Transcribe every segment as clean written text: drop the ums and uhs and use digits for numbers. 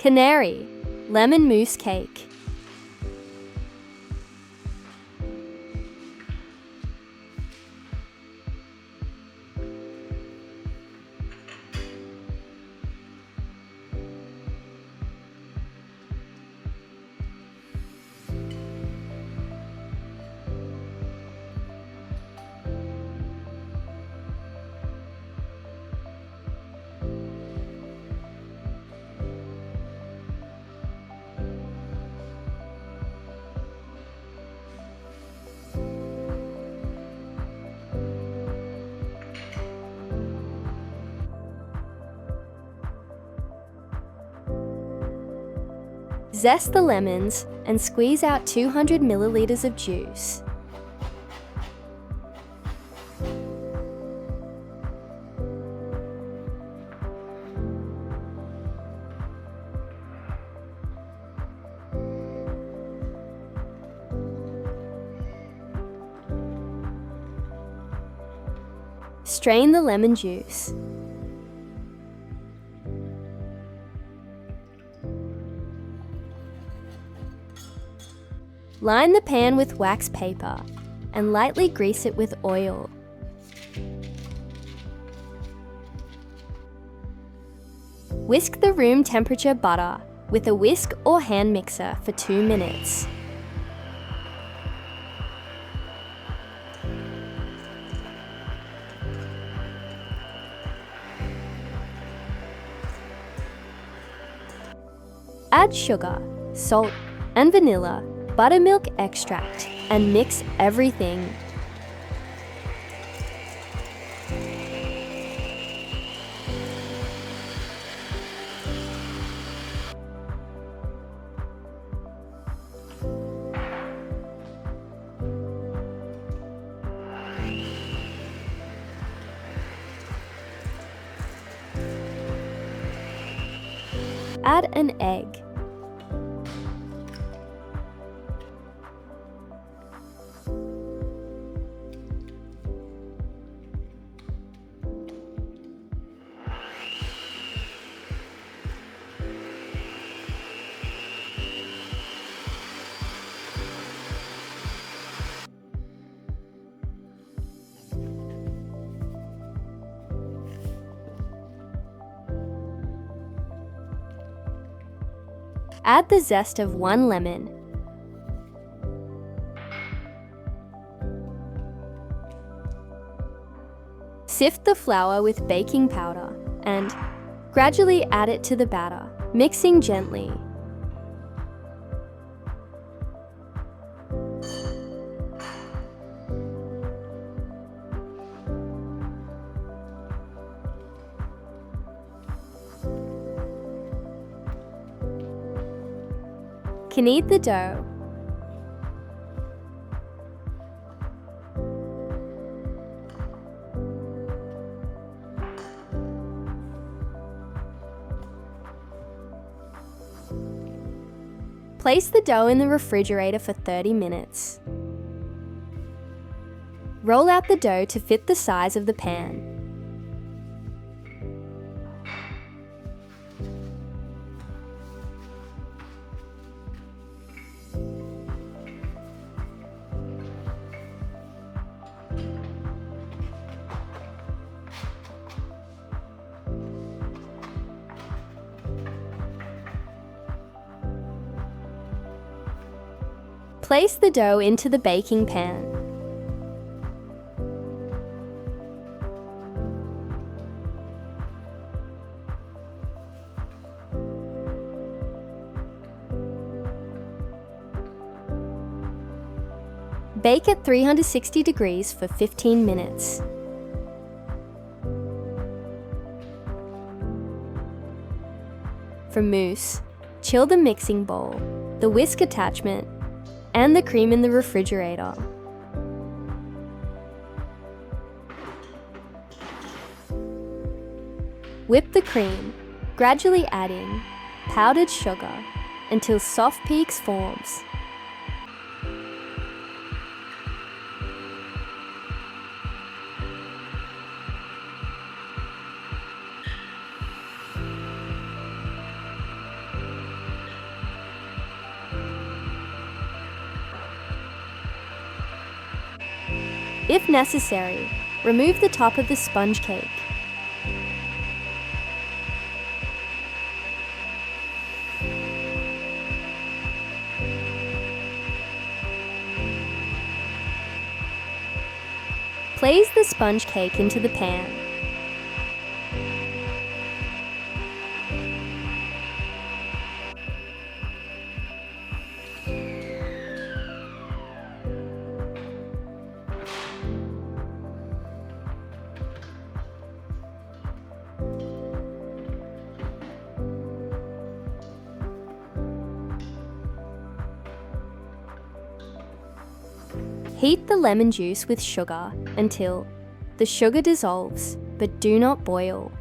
Canary, lemon mousse cake. Zest the lemons and squeeze out 200 milliliters of juice. Strain the lemon juice. Line the pan with wax paper and lightly grease it with oil. Whisk the room temperature butter with a whisk or hand mixer for 2 minutes. Add sugar, salt, and vanilla, buttermilk extract, and mix everything. Add an egg. Add the zest of 1 lemon. Sift the flour with baking powder and gradually add it to the batter, mixing gently. Knead the dough. Place the dough in the refrigerator for 30 minutes. Roll out the dough to fit the size of the pan. Place the dough into the baking pan. Bake at 360 degrees for 15 minutes. For mousse, chill the mixing bowl, the whisk attachment, and the cream in the refrigerator. Whip the cream, gradually adding powdered sugar until soft peaks forms. If necessary, remove the top of the sponge cake. Place the sponge cake into the pan. Heat the lemon juice with sugar until the sugar dissolves, but do not boil.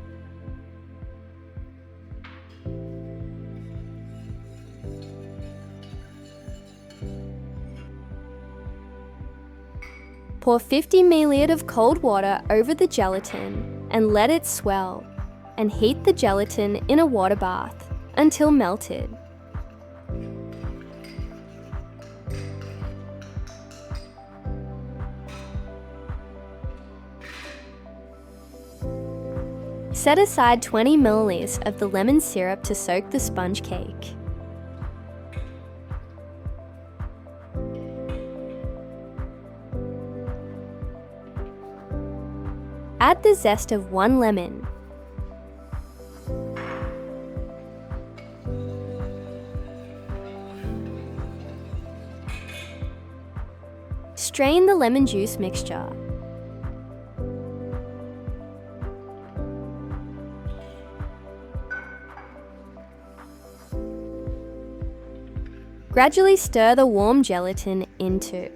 Pour 50 ml of cold water over the gelatin and let it swell, and heat the gelatin in a water bath until melted. Set aside 20 ml of the lemon syrup to soak the sponge cake. Add the zest of 1 lemon. Strain the lemon juice mixture. Gradually stir the warm gelatin into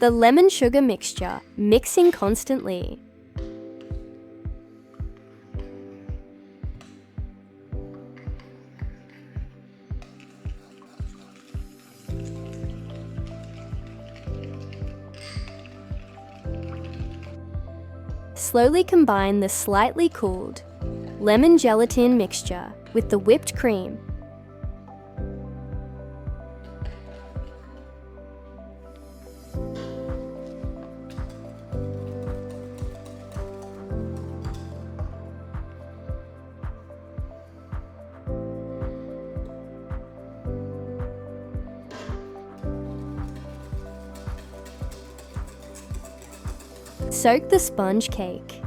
the lemon sugar mixture, mixing constantly. Slowly combine the slightly cooled lemon gelatin mixture with the whipped cream. Soak the sponge cake.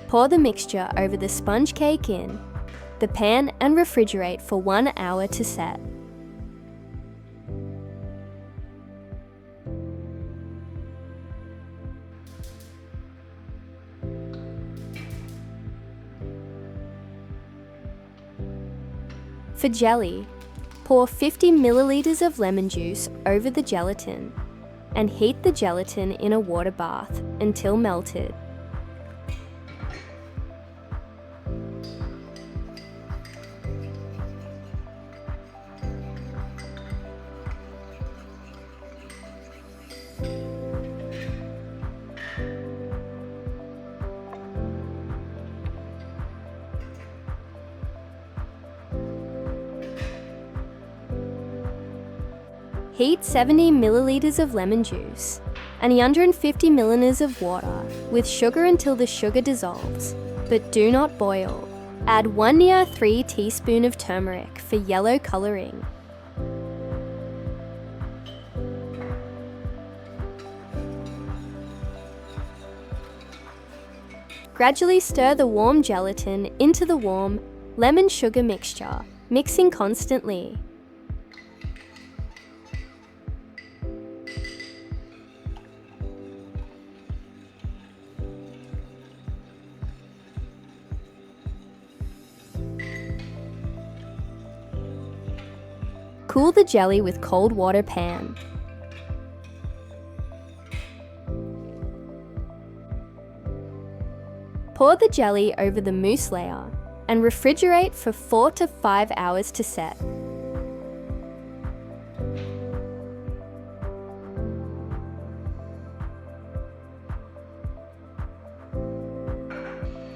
Pour the mixture over the sponge cake in the pan and refrigerate for 1 hour to set. For jelly, pour 50 ml of lemon juice over the gelatin and heat the gelatin in a water bath until melted. Heat 70 ml of lemon juice and 150 ml of water with sugar until the sugar dissolves, but do not boil. Add 1/3 teaspoon of turmeric for yellow colouring. Gradually stir the warm gelatin into the warm lemon sugar mixture, mixing constantly. Cool the jelly with cold water pan. Pour the jelly over the mousse layer and refrigerate for 4 to 5 hours to set.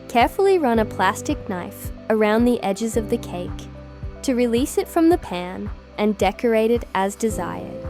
Carefully run a plastic knife around the edges of the cake to release it from the pan and decorate it as desired.